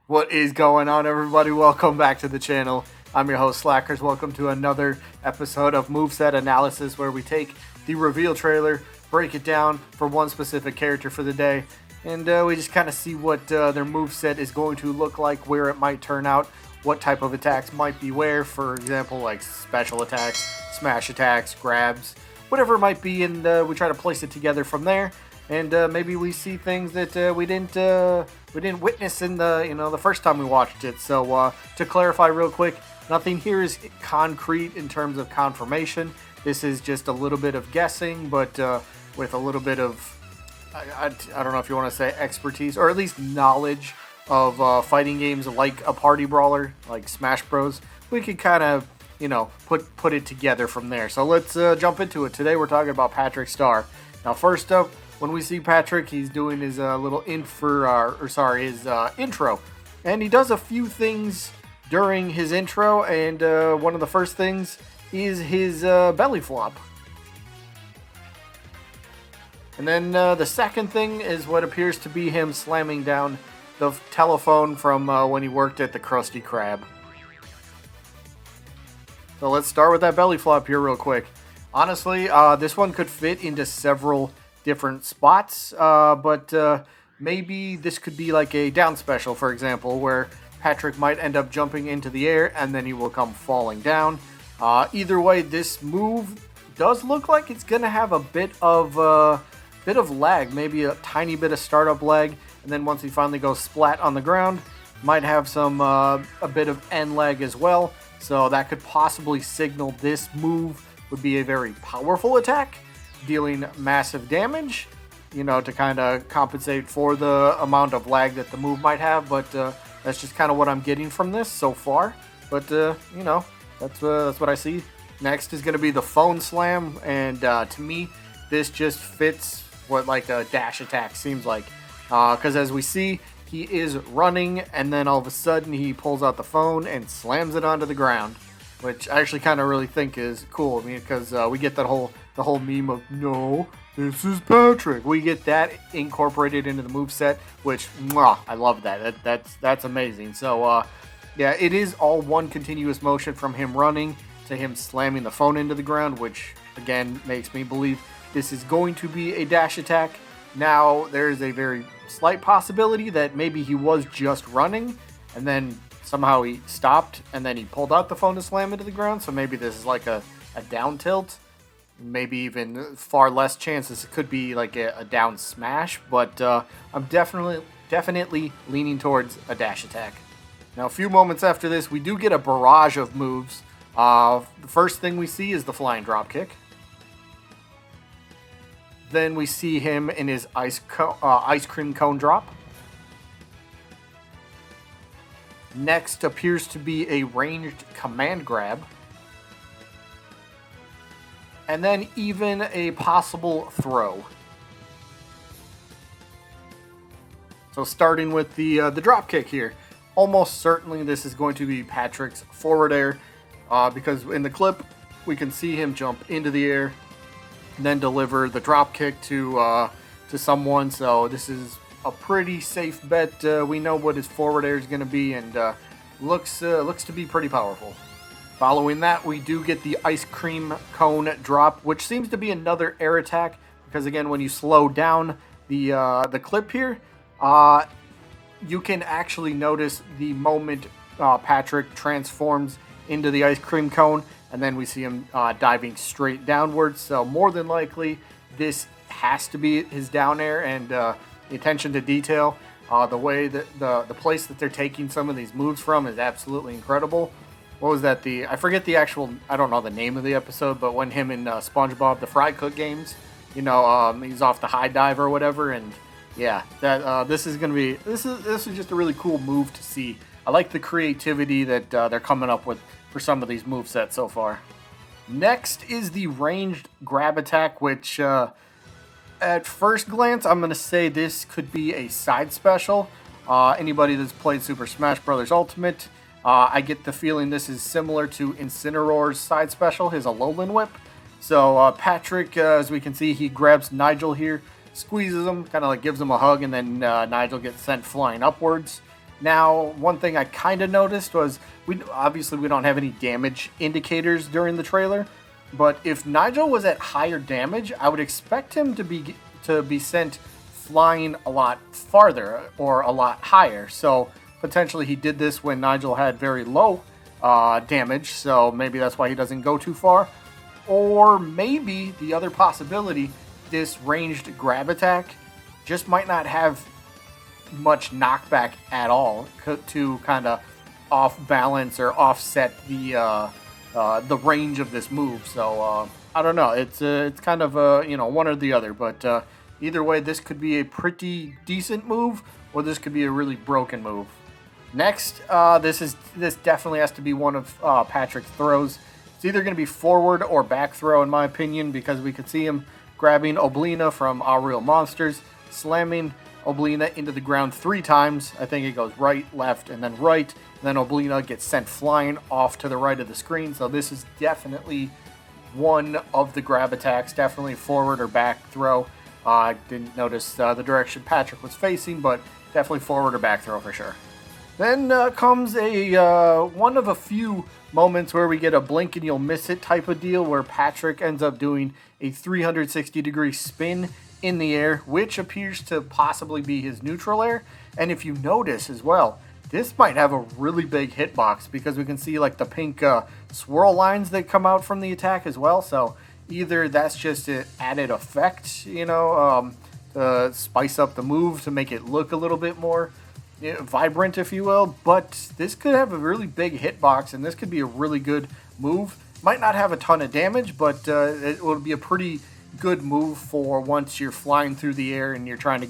What is going on, everybody? Welcome back to the channel. I'm your host, Slackers. Welcome to another episode of Moveset Analysis, where we take the reveal trailer, break it down for one specific character for the day, and we just kind of see what their moveset is going to look like, where it might turn out, what type of attacks might be where. For example, like special attacks, smash attacks, grabs, whatever it might be, and we try to place it together from there. And maybe we see things that we didn't witness in the first time we watched it. So to clarify real quick, nothing here is concrete in terms of confirmation. This is just a little bit of guessing, but with a little bit of I don't know if you want to say expertise or at least knowledge of fighting games like a party brawler like Smash Bros. We could kind of put it together from there. So let's jump into it. Today we're talking about Patrick Star. Now first up, when we see Patrick, he's doing his little his intro, and he does a few things during his intro, and one of the first things is his belly flop. And then the second thing is what appears to be him slamming down the telephone from when he worked at the Krusty Krab. So let's start with that belly flop here real quick. Honestly, this one could fit into several different spots, but maybe this could be like a down special, for example, where Patrick might end up jumping into the air and then he will come falling down. Either way, this move does look like it's gonna have a bit of lag, maybe a tiny bit of startup lag, and then once he finally goes splat on the ground, might have some a bit of end lag as well. So that could possibly signal this move would be a very powerful attack, dealing massive damage, to kind of compensate for the amount of lag that the move might have. But that's just kind of what I'm getting from this so far. But that's what I see. Next is going to be the phone slam, and to me, this just fits what like a dash attack seems like, because as we see, he is running, and then all of a sudden he pulls out the phone and slams it onto the ground, which I actually kind of really think is cool. I mean, because we get the whole meme of, no, this is Patrick. We get that incorporated into the moveset, which, I love that. That's amazing. So, yeah, it is all one continuous motion from him running to him slamming the phone into the ground, which, again, makes me believe this is going to be a dash attack. Now, there is a very slight possibility that maybe he was just running, and then somehow he stopped, and then he pulled out the phone to slam into the ground. So maybe this is like a down tilt. Maybe even far less chances it could be like a down smash. But I'm definitely leaning towards a dash attack. Now, a few moments after this, we do get a barrage of moves. The first thing we see is the flying drop kick. Then we see him in his ice cream cone drop. Next appears to be a ranged command grab. And then even a possible throw. So starting with the drop kick here. Almost certainly this is going to be Patrick's forward air, because in the clip we can see him jump into the air and then deliver the drop kick to someone. So this is a pretty safe bet. We know what his forward air is going to be, and looks to be pretty powerful. Following that, we do get the ice cream cone drop, which seems to be another air attack, because again, when you slow down the clip here, you can actually notice the moment Patrick transforms into the ice cream cone, and then we see him diving straight downwards. So more than likely, this has to be his down air, and the attention to detail, the way that the place that they're taking some of these moves from is absolutely incredible. What was that? I forget the actual, I don't know the name of the episode, but when him and SpongeBob, the Fry Cook games, he's off the high dive or whatever, and yeah, that this is just a really cool move to see. I like the creativity that they're coming up with for some of these movesets so far. Next is the ranged grab attack, which at first glance, I'm going to say this could be a side special. Anybody that's played Super Smash Bros. Ultimate, I get the feeling this is similar to Incineroar's side special, his Alolan Whip. So Patrick, as we can see, he grabs Nigel here, squeezes him, kind of like gives him a hug, and then Nigel gets sent flying upwards. Now, one thing I kind of noticed was we don't have any damage indicators during the trailer, but if Nigel was at higher damage, I would expect him to be sent flying a lot farther or a lot higher. So potentially he did this when Nigel had very low damage, so maybe that's why he doesn't go too far. Or maybe the other possibility, this ranged grab attack just might not have much knockback at all to kind of off balance or offset the range of this move. So I don't know. It's kind of one or the other. But either way, this could be a pretty decent move, or this could be a really broken move. Next, this definitely has to be one of Patrick's throws. It's either going to be forward or back throw, in my opinion, because we could see him grabbing Oblina from Our Real Monsters, slamming Oblina into the ground 3 times. I think it goes right, left, and then right. And then Oblina gets sent flying off to the right of the screen. So this is definitely one of the grab attacks, definitely forward or back throw. I didn't notice the direction Patrick was facing, but definitely forward or back throw for sure. Then comes one of a few moments where we get a blink and you'll miss it type of deal, where Patrick ends up doing a 360-degree spin in the air, which appears to possibly be his neutral air. And if you notice as well, this might have a really big hitbox, because we can see like the pink swirl lines that come out from the attack as well. So either that's just an added effect, to spice up the move to make it look a little bit more vibrant, if you will, but this could have a really big hitbox, and this could be a really good move. Might not have a ton of damage, but it will be a pretty good move for once you're flying through the air and you're trying to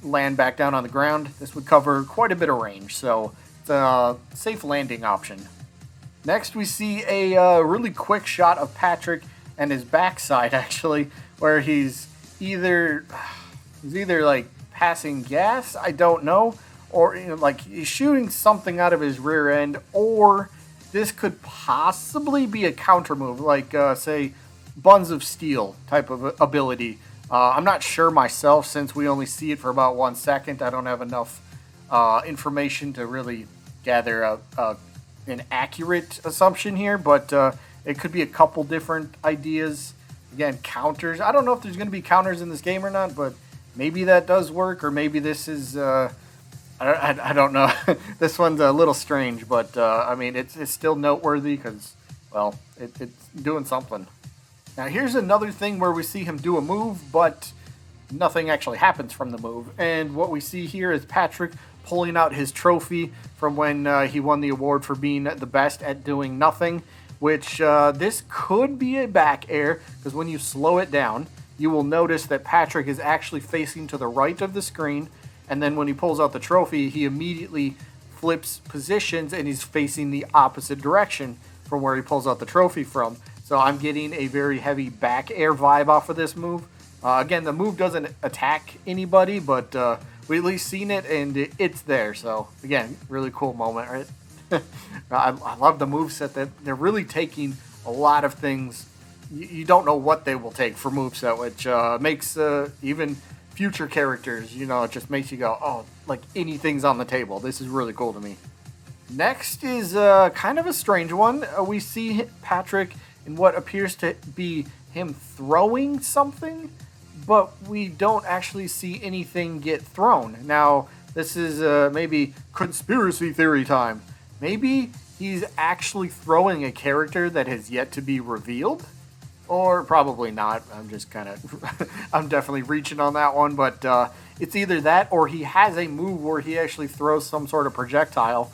land back down on the ground. This would cover quite a bit of range, so it's a safe landing option. Next, we see a really quick shot of Patrick and his backside, actually, where he's either like passing gas, I don't know, or like he's shooting something out of his rear end, or this could possibly be a counter move, like say Buns of Steel type of ability. I'm not sure myself, since we only see it for about 1 second. I don't have enough information to really gather an accurate assumption here, but it could be a couple different ideas. Again, counters. I don't know if there's going to be counters in this game or not, but maybe that does work, or maybe this is I don't know. This one's a little strange, but I mean, it's still noteworthy because, well, it's doing something. Now, here's another thing where we see him do a move, but nothing actually happens from the move. And what we see here is Patrick pulling out his trophy from when he won the award for being the best at doing nothing, which this could be a back air, because when you slow it down, you will notice that Patrick is actually facing to the right of the screen. And then when he pulls out the trophy, he immediately flips positions and he's facing the opposite direction from where he pulls out the trophy from. So I'm getting a very heavy back air vibe off of this move. Again, the move doesn't attack anybody, but we at least seen it and it's there. So again, really cool moment, right? I love the moveset that they're really taking a lot of things. You don't know what they will take for moveset, which makes even future characters, it just makes you go, oh, like anything's on the table. This is really cool to me. Next is kind of a strange one. We see Patrick in what appears to be him throwing something, but we don't actually see anything get thrown. Now, this is maybe conspiracy theory time. Maybe he's actually throwing a character that has yet to be revealed. Or probably not. I'm just kind of, I'm definitely reaching on that one, but it's either that or he has a move where he actually throws some sort of projectile,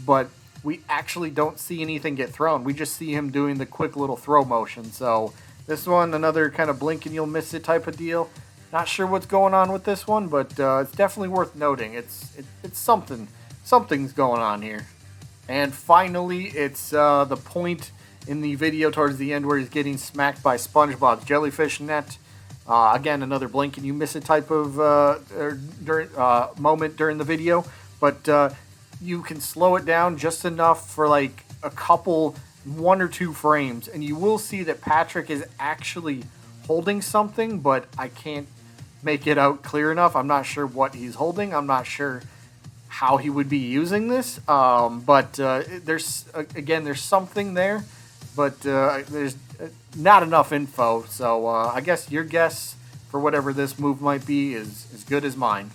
but we actually don't see anything get thrown. We just see him doing the quick little throw motion. So this one, another kind of blink and you'll miss it type of deal. Not sure what's going on with this one, but it's definitely worth noting. It's something's going on here. And finally, it's the point in the video towards the end where he's getting smacked by SpongeBob's jellyfish net. Again, another blink and you miss it type of moment during the video, but you can slow it down just enough for like a couple, 1 or 2 frames, and you will see that Patrick is actually holding something, but I can't make it out clear enough. I'm not sure what he's holding. I'm not sure how he would be using this. But there's again, there's something there, but there's not enough info. So I guess your guess for whatever this move might be is as good as mine.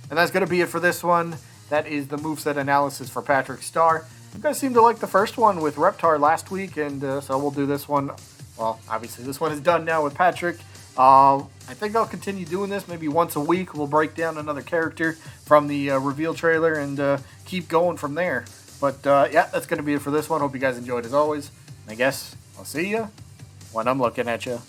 And that's going to be it for this one. That is the moveset analysis for Patrick Star. You guys seem to like the first one with Reptar last week, and so we'll do this one. Well, obviously this one is done now with Patrick. I think I'll continue doing this maybe once a week. We'll break down another character from the reveal trailer and keep going from there. But yeah, that's going to be it for this one. Hope you guys enjoyed as always. And I guess I'll see you when I'm looking at you.